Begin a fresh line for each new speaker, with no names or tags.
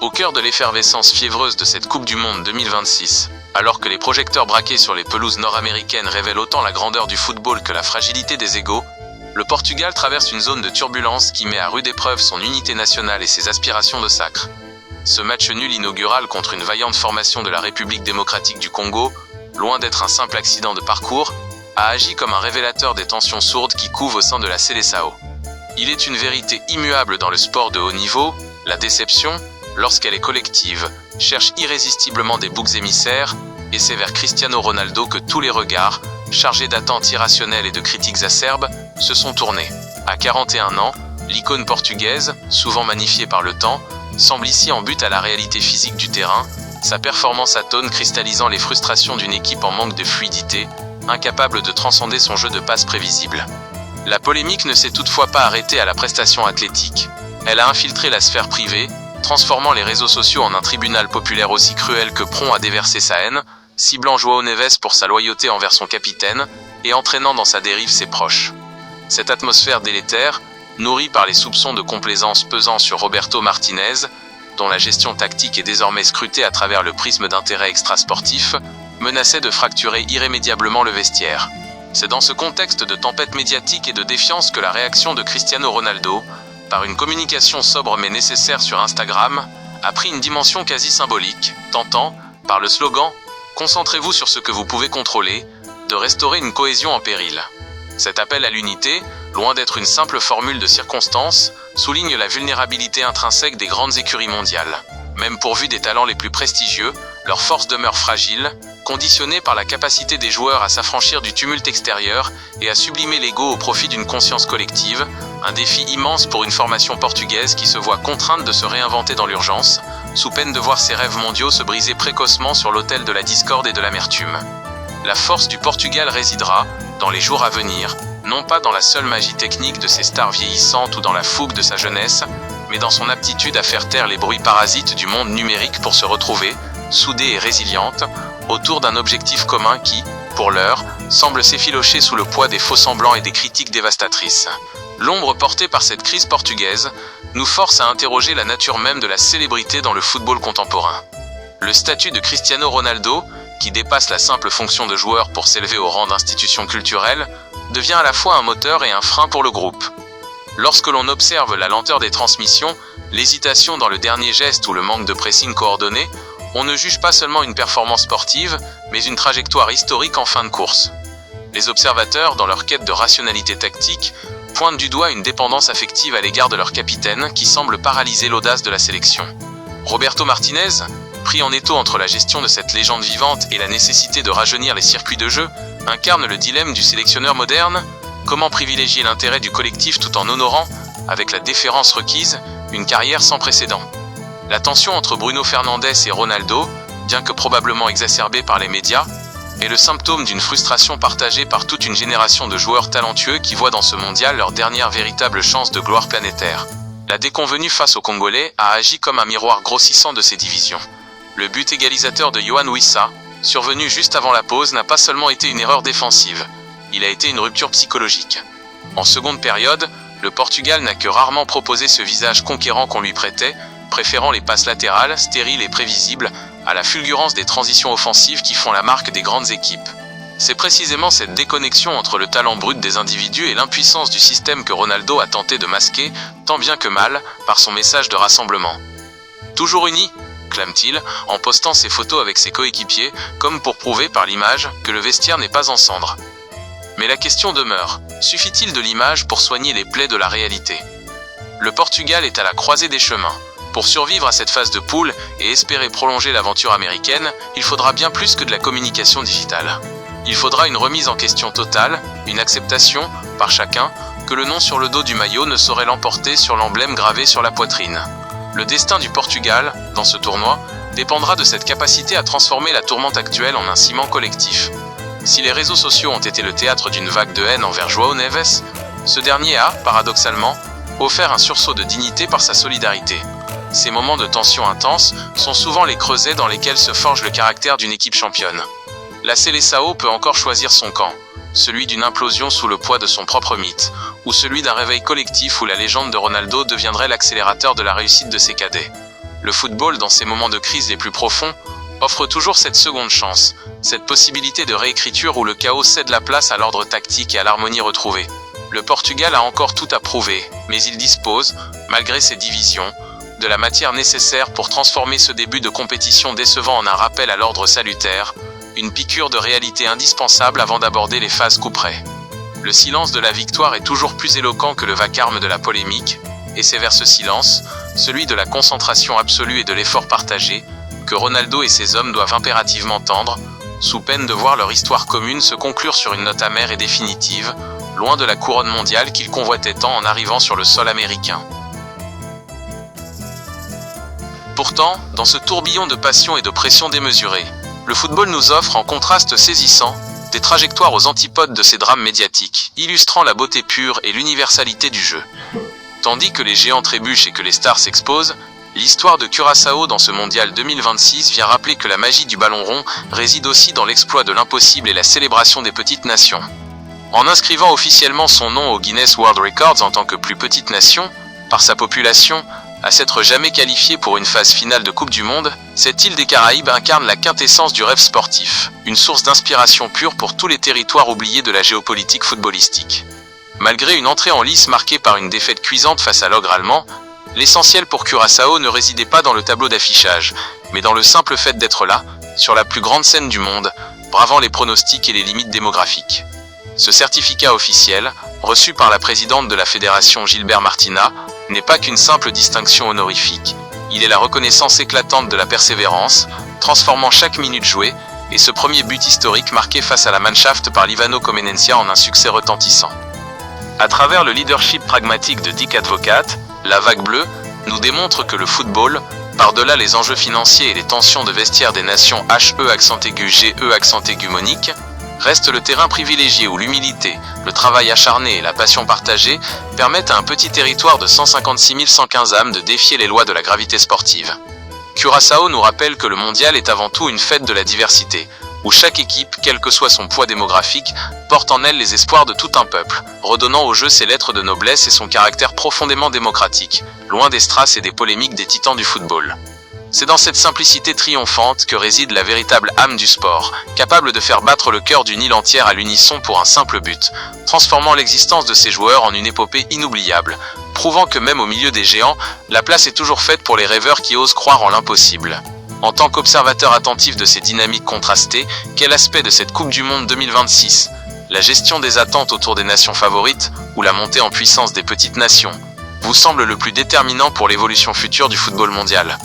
Au cœur de l'effervescence fiévreuse de cette Coupe du Monde 2026, alors que les projecteurs braqués sur les pelouses nord-américaines révèlent autant la grandeur du football que la fragilité des égos, le Portugal traverse une zone de turbulence qui met à rude épreuve son unité nationale et ses aspirations de sacre. Ce match nul inaugural contre une vaillante formation de la République démocratique du Congo, loin d'être un simple accident de parcours, a agi comme un révélateur des tensions sourdes qui couvent au sein de la Seleção. Il est une vérité immuable dans le sport de haut niveau, la déception, lorsqu'elle est collective, cherche irrésistiblement des boucs émissaires, et c'est vers Cristiano Ronaldo que tous les regards, chargés d'attentes irrationnelles et de critiques acerbes, se sont tournés. À 41 ans, l'icône portugaise, souvent magnifiée par le temps, semble ici en butte à la réalité physique du terrain, sa performance atone cristallisant les frustrations d'une équipe en manque de fluidité, incapable de transcender son jeu de passe prévisible. La polémique ne s'est toutefois pas arrêtée à la prestation athlétique. Elle a infiltré la sphère privée, transformant les réseaux sociaux en un tribunal populaire aussi cruel que prompt à déverser sa haine, ciblant João Neves pour sa loyauté envers son capitaine et entraînant dans sa dérive ses proches. Cette atmosphère délétère, nourrie par les soupçons de complaisance pesant sur Roberto Martinez, dont la gestion tactique est désormais scrutée à travers le prisme d'intérêts extrasportifs, menaçait de fracturer irrémédiablement le vestiaire. C'est dans ce contexte de tempête médiatique et de défiance que la réaction de Cristiano Ronaldo, par une communication sobre mais nécessaire sur Instagram, a pris une dimension quasi symbolique, tentant, par le slogan « Concentrez-vous sur ce que vous pouvez contrôler », de restaurer une cohésion en péril. Cet appel à l'unité, loin d'être une simple formule de circonstance, souligne la vulnérabilité intrinsèque des grandes écuries mondiales. Même pourvues des talents les plus prestigieux, leur force demeure fragile, conditionnée par la capacité des joueurs à s'affranchir du tumulte extérieur et à sublimer l'ego au profit d'une conscience collective, un défi immense pour une formation portugaise qui se voit contrainte de se réinventer dans l'urgence, sous peine de voir ses rêves mondiaux se briser précocement sur l'autel de la discorde et de l'amertume. La force du Portugal résidera, dans les jours à venir, non pas dans la seule magie technique de ses stars vieillissantes ou dans la fougue de sa jeunesse, mais dans son aptitude à faire taire les bruits parasites du monde numérique pour se retrouver, soudée et résiliente, autour d'un objectif commun qui, pour l'heure, semble s'effilocher sous le poids des faux-semblants et des critiques dévastatrices. L'ombre portée par cette crise portugaise nous force à interroger la nature même de la célébrité dans le football contemporain. Le statut de Cristiano Ronaldo, qui dépasse la simple fonction de joueur pour s'élever au rang d'institution culturelle, devient à la fois un moteur et un frein pour le groupe. Lorsque l'on observe la lenteur des transmissions, l'hésitation dans le dernier geste ou le manque de pressing coordonné, on ne juge pas seulement une performance sportive, mais une trajectoire historique en fin de course. Les observateurs, dans leur quête de rationalité tactique, pointent du doigt une dépendance affective à l'égard de leur capitaine qui semble paralyser l'audace de la sélection. Roberto Martinez, pris en étau entre la gestion de cette légende vivante et la nécessité de rajeunir les circuits de jeu, incarne le dilemme du sélectionneur moderne. Comment privilégier l'intérêt du collectif tout en honorant, avec la déférence requise, une carrière sans précédent? La tension entre Bruno Fernandes et Ronaldo, bien que probablement exacerbée par les médias, est le symptôme d'une frustration partagée par toute une génération de joueurs talentueux qui voient dans ce mondial leur dernière véritable chance de gloire planétaire. La déconvenue face aux Congolais a agi comme un miroir grossissant de ces divisions. Le but égalisateur de Yohan Wissa, survenu juste avant la pause, n'a pas seulement été une erreur défensive, il a été une rupture psychologique. En seconde période, le Portugal n'a que rarement proposé ce visage conquérant qu'on lui prêtait, préférant les passes latérales, stériles et prévisibles, à la fulgurance des transitions offensives qui font la marque des grandes équipes. C'est précisément cette déconnexion entre le talent brut des individus et l'impuissance du système que Ronaldo a tenté de masquer, tant bien que mal, par son message de rassemblement. Toujours unis, clame-t-il, en postant ses photos avec ses coéquipiers, comme pour prouver par l'image que le vestiaire n'est pas en cendres. Mais la question demeure, suffit-il de l'image pour soigner les plaies de la réalité? Le Portugal est à la croisée des chemins. Pour survivre à cette phase de poule et espérer prolonger l'aventure américaine, il faudra bien plus que de la communication digitale. Il faudra une remise en question totale, une acceptation, par chacun, que le nom sur le dos du maillot ne saurait l'emporter sur l'emblème gravé sur la poitrine. Le destin du Portugal, dans ce tournoi, dépendra de cette capacité à transformer la tourmente actuelle en un ciment collectif. Si les réseaux sociaux ont été le théâtre d'une vague de haine envers João Neves, ce dernier a, paradoxalement, offert un sursaut de dignité par sa solidarité. Ces moments de tension intense sont souvent les creusets dans lesquels se forge le caractère d'une équipe championne. La Seleção peut encore choisir son camp, celui d'une implosion sous le poids de son propre mythe, ou celui d'un réveil collectif où la légende de Ronaldo deviendrait l'accélérateur de la réussite de ses cadets. Le football, dans ses moments de crise les plus profonds, offre toujours cette seconde chance, cette possibilité de réécriture où le chaos cède la place à l'ordre tactique et à l'harmonie retrouvée. Le Portugal a encore tout à prouver, mais il dispose, malgré ses divisions, de la matière nécessaire pour transformer ce début de compétition décevant en un rappel à l'ordre salutaire, une piqûre de réalité indispensable avant d'aborder les phases couperets. Le silence de la victoire est toujours plus éloquent que le vacarme de la polémique, et c'est vers ce silence, celui de la concentration absolue et de l'effort partagé, que Ronaldo et ses hommes doivent impérativement tendre, sous peine de voir leur histoire commune se conclure sur une note amère et définitive, loin de la couronne mondiale qu'ils convoitaient tant en arrivant sur le sol américain. Pourtant, dans ce tourbillon de passion et de pression démesurée, le football nous offre, en contraste saisissant, des trajectoires aux antipodes de ces drames médiatiques, illustrant la beauté pure et l'universalité du jeu. Tandis que les géants trébuchent et que les stars s'exposent, l'histoire de Curaçao dans ce mondial 2026 vient rappeler que la magie du ballon rond réside aussi dans l'exploit de l'impossible et la célébration des petites nations. En inscrivant officiellement son nom au Guinness World Records en tant que plus petite nation, par sa population, à s'être jamais qualifiée pour une phase finale de Coupe du Monde, cette île des Caraïbes incarne la quintessence du rêve sportif, une source d'inspiration pure pour tous les territoires oubliés de la géopolitique footballistique. Malgré une entrée en lice marquée par une défaite cuisante face à l'ogre allemand, l'essentiel pour Curaçao ne résidait pas dans le tableau d'affichage, mais dans le simple fait d'être là, sur la plus grande scène du monde, bravant les pronostics et les limites démographiques. Ce certificat officiel, reçu par la présidente de la fédération Gilbert Martina, n'est pas qu'une simple distinction honorifique. Il est la reconnaissance éclatante de la persévérance, transformant chaque minute jouée, et ce premier but historique marqué face à la Mannschaft par Livano Comenencia en un succès retentissant. À travers le leadership pragmatique de Dick Advocat, la vague bleue nous démontre que le football, par-delà les enjeux financiers et les tensions de vestiaire des nations HE monique, reste le terrain privilégié où l'humilité, le travail acharné et la passion partagée permettent à un petit territoire de 156 115 âmes de défier les lois de la gravité sportive. Curaçao nous rappelle que le mondial est avant tout une fête de la diversité, où chaque équipe, quel que soit son poids démographique, porte en elle les espoirs de tout un peuple, redonnant au jeu ses lettres de noblesse et son caractère profondément démocratique, loin des strass et des polémiques des titans du football. C'est dans cette simplicité triomphante que réside la véritable âme du sport, capable de faire battre le cœur d'une île entière à l'unisson pour un simple but, transformant l'existence de ses joueurs en une épopée inoubliable, prouvant que même au milieu des géants, la place est toujours faite pour les rêveurs qui osent croire en l'impossible. En tant qu'observateur attentif de ces dynamiques contrastées, quel aspect de cette Coupe du Monde 2026 ? La gestion des attentes autour des nations favorites ou la montée en puissance des petites nations vous semble le plus déterminant pour l'évolution future du football mondial ?